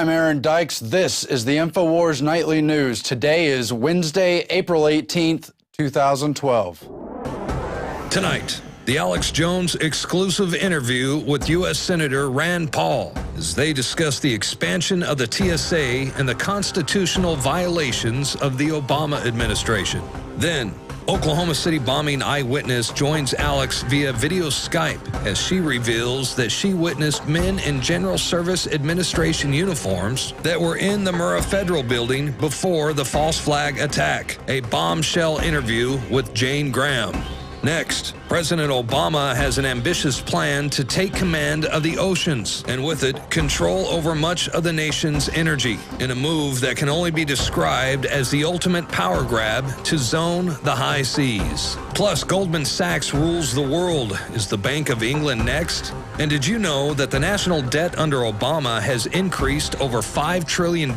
I'm Aaron Dykes. This is the INFOWARS Nightly News. Today is Wednesday, April 18th, 2012. Tonight, the Alex Jones exclusive interview with U.S. Senator Rand Paul as they discuss the expansion of the TSA and the constitutional violations of the Obama administration. Then, Oklahoma City bombing eyewitness joins Alex via video Skype as she reveals that she witnessed men in General Service Administration uniforms that were in the Murrah Federal Building before the false flag attack. A bombshell interview with Jane Graham. Next, President Obama has an ambitious plan to take command of the oceans and with it, control over much of the nation's energy in a move that can only be described as the ultimate power grab to zone the high seas. Plus, Goldman Sachs rules the world. Is the Bank of England next? And did you know that the national debt under Obama has increased over $5 trillion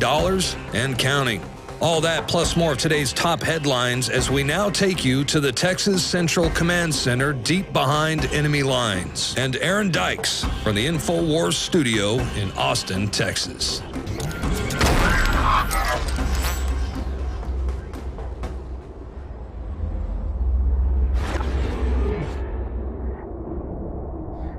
and counting? All that plus more of today's top headlines as we now take you to the Texas Central Command Center deep behind enemy lines. And Aaron Dykes from the INFOWARS studio in Austin, Texas.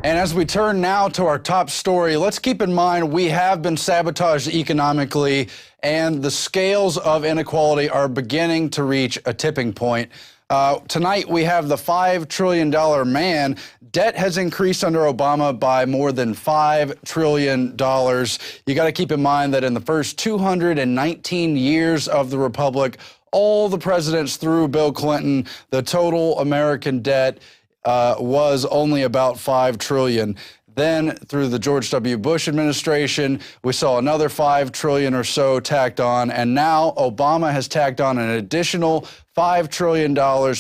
And as we turn now to our top story, let's keep in mind we have been sabotaged economically, and the scales of inequality are beginning to reach a tipping point. Tonight, we have the $5 trillion man. Debt has increased under Obama by more than $5 trillion. You got to keep in mind that in the first 219 years of the Republic, all the presidents through Bill Clinton, the total American debt was only about $5 trillion. Then through the George W. Bush administration, we saw another $5 trillion or so tacked on. And now Obama has tacked on an additional $5 trillion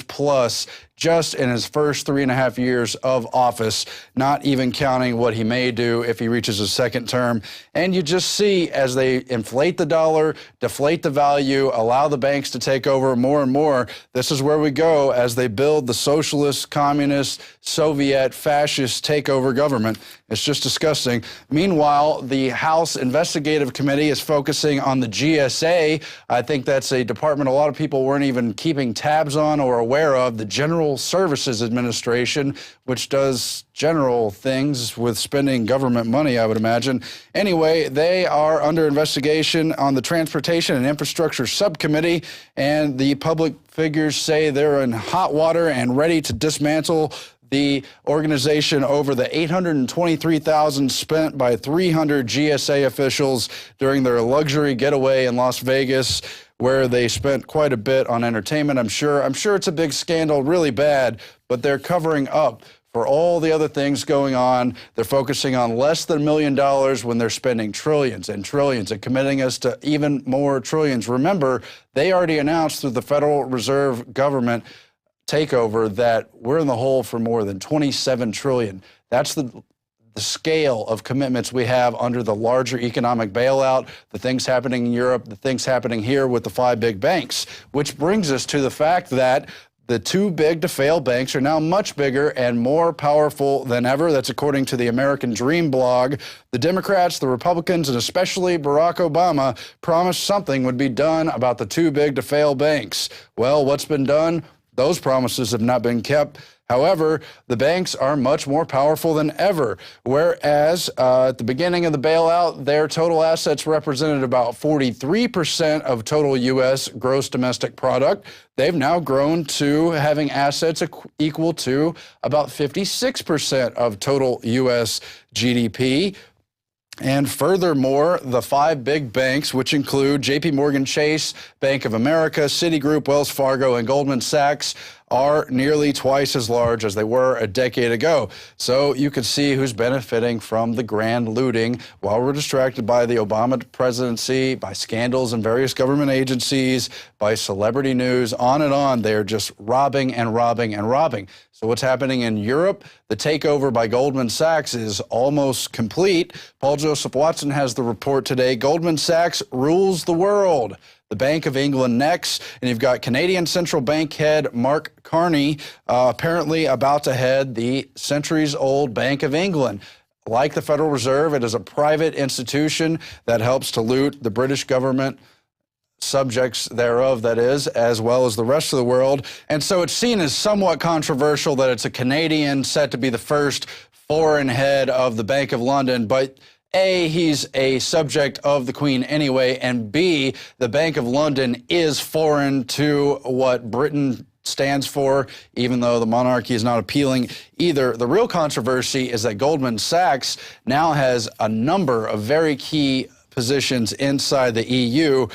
plus just in his first 3.5 years of office, not even counting what he may do if he reaches his second term. And you just see as they inflate the dollar, deflate the value, allow the banks to take over more and more, this is where we go as they build the socialist, communist, Soviet, fascist takeover government. It's just disgusting. Meanwhile, the House Investigative Committee is focusing on the GSA. I think that's a department a lot of people weren't even keeping tabs on or aware of, the General Services Administration, which does general things with spending government money, I would imagine. Anyway, they are under investigation on the Transportation and Infrastructure Subcommittee, and the public figures say they're in hot water and ready to dismantle the organization over the $823,000 spent by 300 GSA officials during their luxury getaway in Las Vegas, where they spent quite a bit on entertainment. I'm sure it's a big scandal, really bad, but they're covering up for all the other things going on. They're focusing on less than $1 million when they're spending trillions and trillions and committing us to even more trillions. Remember, they already announced through the Federal Reserve government takeover that we're in the hole for more than $27 trillion. That's the scale of commitments we have under the larger economic bailout, the things happening in Europe, the things happening here with the 5 big banks, which brings us to the fact that the too big to fail banks are now much bigger and more powerful than ever. That's according to the American Dream blog. The Democrats, the Republicans, and especially Barack Obama promised something would be done about the too big to fail banks. Well, what's been done? Those promises have not been kept. However, the banks are much more powerful than ever, whereas at the beginning of the bailout, their total assets represented about 43% of total U.S. gross domestic product. They've now grown to having assets equal to about 56% of total U.S. GDP. And furthermore, the 5 big banks, which include J.P. Morgan Chase, Bank of America, Citigroup, Wells Fargo, and Goldman Sachs, are nearly twice as large as they were a decade ago. So you can see who's benefiting from the grand looting while we're distracted by the Obama presidency, by scandals in various government agencies, by celebrity news, on and on. They're just robbing and robbing and robbing. So what's happening in Europe? The takeover by Goldman Sachs is almost complete. Paul Joseph Watson has the report today. Goldman Sachs rules the world. The Bank of England next, and you've got Canadian Central Bank head Mark Carney apparently about to head the centuries-old Bank of England. Like the Federal Reserve, it is a private institution that helps to loot the British government, subjects thereof, that is, as well as the rest of the world. And so it's seen as somewhat controversial that it's a Canadian set to be the first foreign head of the Bank of London. But A, he's a subject of the Queen anyway, and B, the Bank of London is foreign to what Britain stands for, even though the monarchy is not appealing either. The real controversy is that Goldman Sachs now has a number of very key positions inside the EU.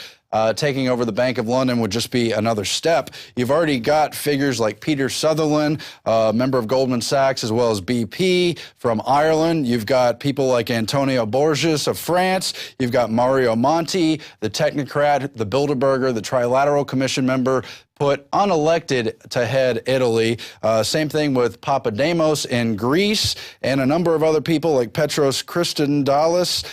Taking over the Bank of London would just be another step. You've already got figures like Peter Sutherland, member of Goldman Sachs, as well as BP from Ireland. You've got people like Antonio Borges of France. You've got Mario Monti, the technocrat, the Bilderberger, the Trilateral Commission member, put unelected to head Italy. Same thing with Papademos in Greece, and a number of other people like Petros Christodoulos.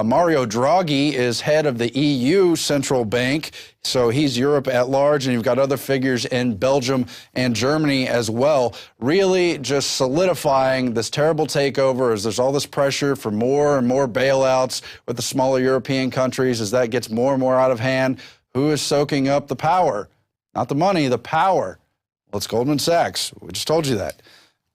Mario Draghi is head of the EU Central Bank, so he's Europe at large, and you've got other figures in Belgium and Germany as well, really just solidifying this terrible takeover as there's all this pressure for more and more bailouts with the smaller European countries. As that gets more and more out of hand, who is soaking up the power? Not the money, the power. Well, it's Goldman Sachs. We just told you that.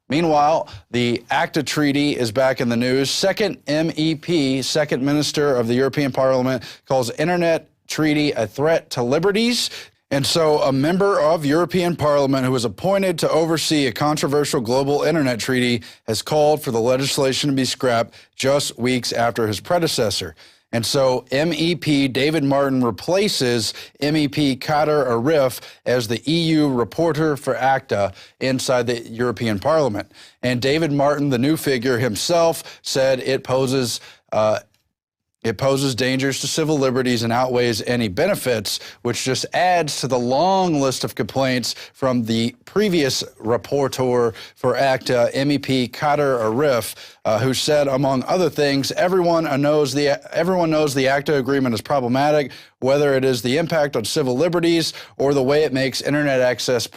Meanwhile, the ACTA treaty is back in the news. Second MEP, second minister of the European Parliament, calls Internet treaty a threat to liberties. And so a member of European Parliament who was appointed to oversee a controversial global Internet treaty has called for the legislation to be scrapped just weeks after his predecessor. And so MEP David Martin replaces MEP Kader Arif as the EU reporter for ACTA inside the European Parliament. And David Martin, the new figure himself, said it poses dangers to civil liberties and outweighs any benefits, which just adds to the long list of complaints from the previous rapporteur for ACTA, MEP Kader Arif, who said, among other things, everyone knows the ACTA agreement is problematic, whether it is the impact on civil liberties or the way it makes Internet access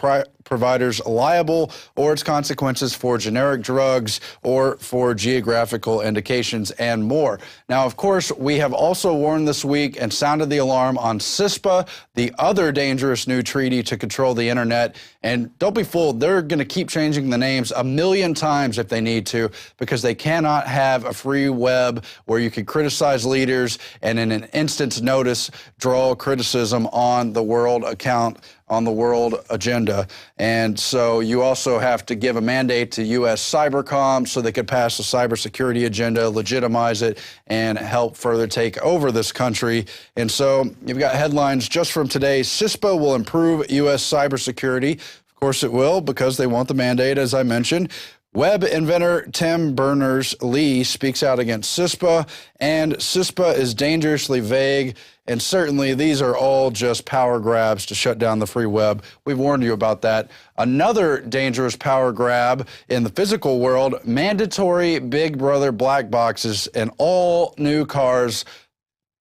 providers liable, or its consequences for generic drugs or for geographical indications and more. Now, of course, we have also warned this week and sounded the alarm on CISPA, the other dangerous new treaty to control the Internet. And don't be fooled, they're going to keep changing the names a million times if they need to, because they cannot have a free web where you can criticize leaders and in an instant's notice draw criticism on the world account, on the world agenda. And so you also have to give a mandate to U.S. Cybercom so they could pass the cybersecurity agenda, legitimize it, and help further take over this country. And so you've got headlines just from today. CISPA will improve U.S. cybersecurity. Of course it will, because they want the mandate, as I mentioned. Web inventor Tim Berners-Lee speaks out against CISPA, and CISPA is dangerously vague, and certainly these are all just power grabs to shut down the free web. We've warned you about that. Another dangerous power grab in the physical world, mandatory Big Brother black boxes in all new cars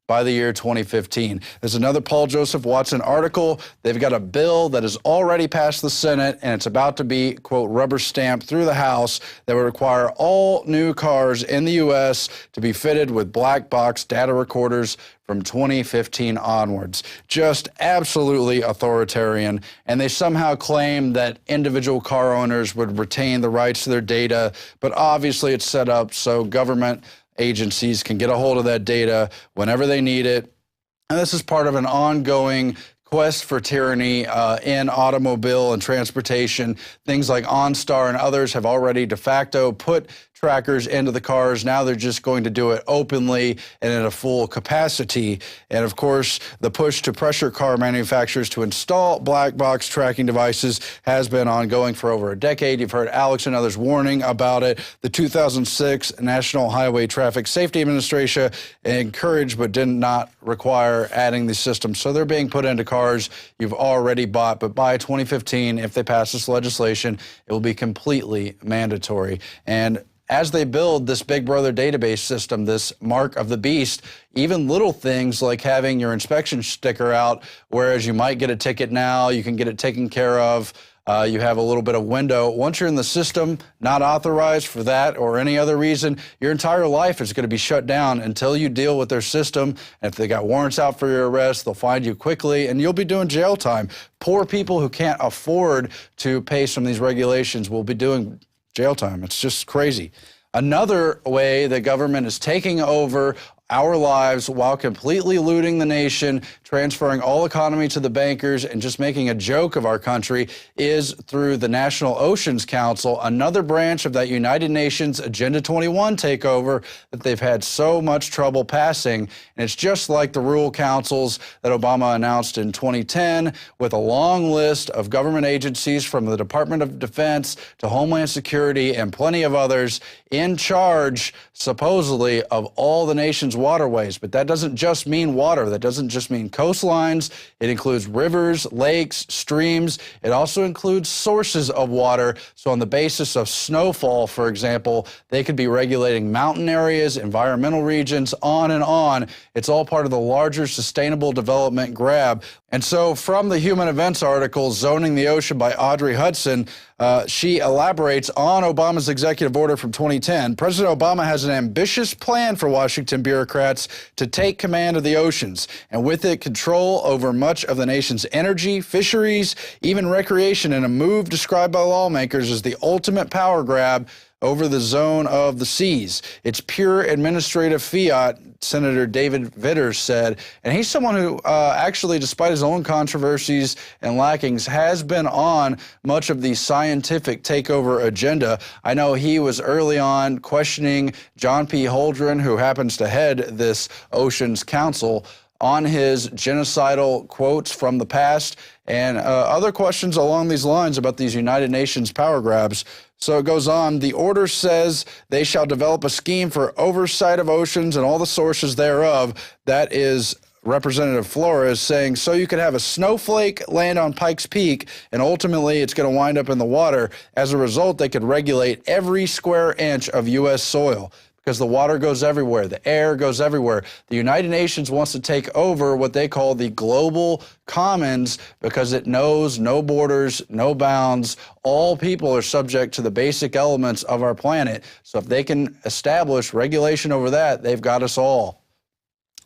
by the year 2015. There's another Paul Joseph Watson article. They've got a bill that has already passed the Senate, and it's about to be, quote, rubber stamped through the House that would require all new cars in the U.S. to be fitted with black box data recorders from 2015 onwards. Just absolutely authoritarian. And they somehow claim that individual car owners would retain the rights to their data, but obviously it's set up so government agencies can get a hold of that data whenever they need it. And this is part of an ongoing quest for tyranny in automobile and transportation. Things like OnStar and others have already de facto put trackers into the cars. Now they're just going to do it openly and at a full capacity. And of course, the push to pressure car manufacturers to install black box tracking devices has been ongoing for over a decade. You've heard Alex and others warning about it. The 2006 National Highway Traffic Safety Administration encouraged but did not require adding these systems. So they're being put into cars you've already bought. But by 2015, if they pass this legislation, it will be completely mandatory. And as they build this Big Brother database system, this mark of the beast, even little things like having your inspection sticker out, whereas you might get a ticket now, you can get it taken care of You have a little bit of window. Once you're in the system, not authorized for that or any other reason, your entire life is going to be shut down until you deal with their system. And if they got warrants out for your arrest, they'll find you quickly and you'll be doing jail time. Poor people who can't afford to pay some of these regulations will be doing jail time. It's just crazy. Another way the government is taking over our lives while completely looting the nation, transferring all economy to the bankers, and just making a joke of our country is through the National Oceans Council, another branch of that United Nations Agenda 21 takeover that they've had so much trouble passing. And it's just like the rural councils that Obama announced in 2010, with a long list of government agencies from the Department of Defense to Homeland Security and plenty of others in charge, supposedly, of all the nation's waterways. But that doesn't just mean water. That doesn't just mean coastlines. It includes rivers, lakes, streams. It also includes sources of water. So on the basis of snowfall, for example, they could be regulating mountain areas, environmental regions, on and on. It's all part of the larger sustainable development grab. And so from the Human Events article, Zoning the Ocean by Audrey Hudson, she elaborates on Obama's executive order from 2010. President Obama has an ambitious plan for Washington bureaucrats to take command of the oceans, and with it, control over much of the nation's energy, fisheries, even recreation, in a move described by lawmakers as the ultimate power grab over the zone of the seas. It's pure administrative fiat, Senator David Vitters said. And he's someone who actually, despite his own controversies and lackings, has been on much of the scientific takeover agenda. I know he was early on questioning John P. Holdren, who happens to head this Oceans Council, on his genocidal quotes from the past and other questions along these lines about these United Nations power grabs. So it goes on. The order says they shall develop a scheme for oversight of oceans and all the sources thereof. That is Representative Flores saying, so you could have a snowflake land on Pikes Peak, and ultimately it's going to wind up in the water. As a result, they could regulate every square inch of U.S. soil, because the water goes everywhere, the air goes everywhere. The United Nations wants to take over what they call the global commons because it knows no borders, no bounds. All people are subject to the basic elements of our planet. So if they can establish regulation over that, they've got us all.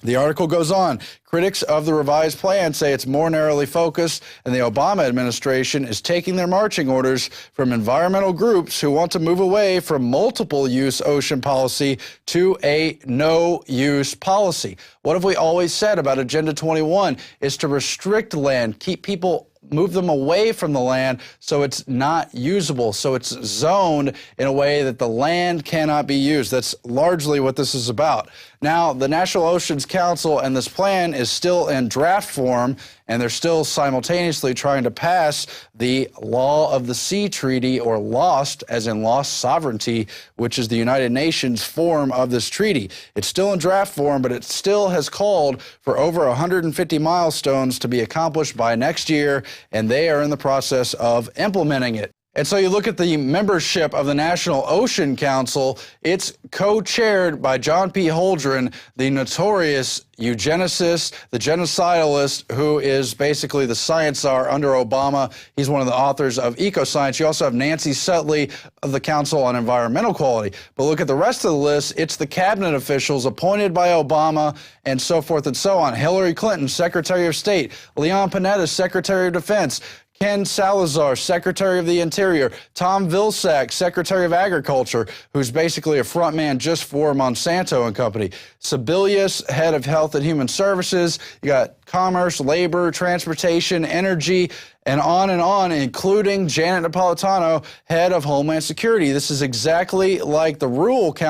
The article goes on. Critics of the revised plan say it's more narrowly focused, and the Obama administration is taking their marching orders from environmental groups who want to move away from multiple-use ocean policy to a no-use policy. What have we always said about Agenda 21 is to restrict land, keep people, move them away from the land so it's not usable, so it's zoned in a way that the land cannot be used. That's largely what this is about. Now, the National Oceans Council and this plan is still in draft form, and they're still simultaneously trying to pass the Law of the Sea Treaty, or LOST, as in lost sovereignty, which is the United Nations form of this treaty. It's still in draft form, but it still has called for over 150 milestones to be accomplished by next year, and they are in the process of implementing it. And so you look at the membership of the National Ocean Council, it's co-chaired by John P. Holdren, the notorious eugenicist, the genocidalist, who is basically the science czar under Obama. He's one of the authors of Ecoscience. You also have Nancy Sutley of the Council on Environmental Quality. But look at the rest of the list. It's the cabinet officials appointed by Obama and so forth and so on. Hillary Clinton, Secretary of State. Leon Panetta, Secretary of Defense. Ken Salazar, Secretary of the Interior. Tom Vilsack, Secretary of Agriculture, who's basically a front man just for Monsanto and Company. Sebelius, Head of Health and Human Services. You got Commerce, Labor, Transportation, Energy, and on, including Janet Napolitano, Head of Homeland Security. This is exactly like the rural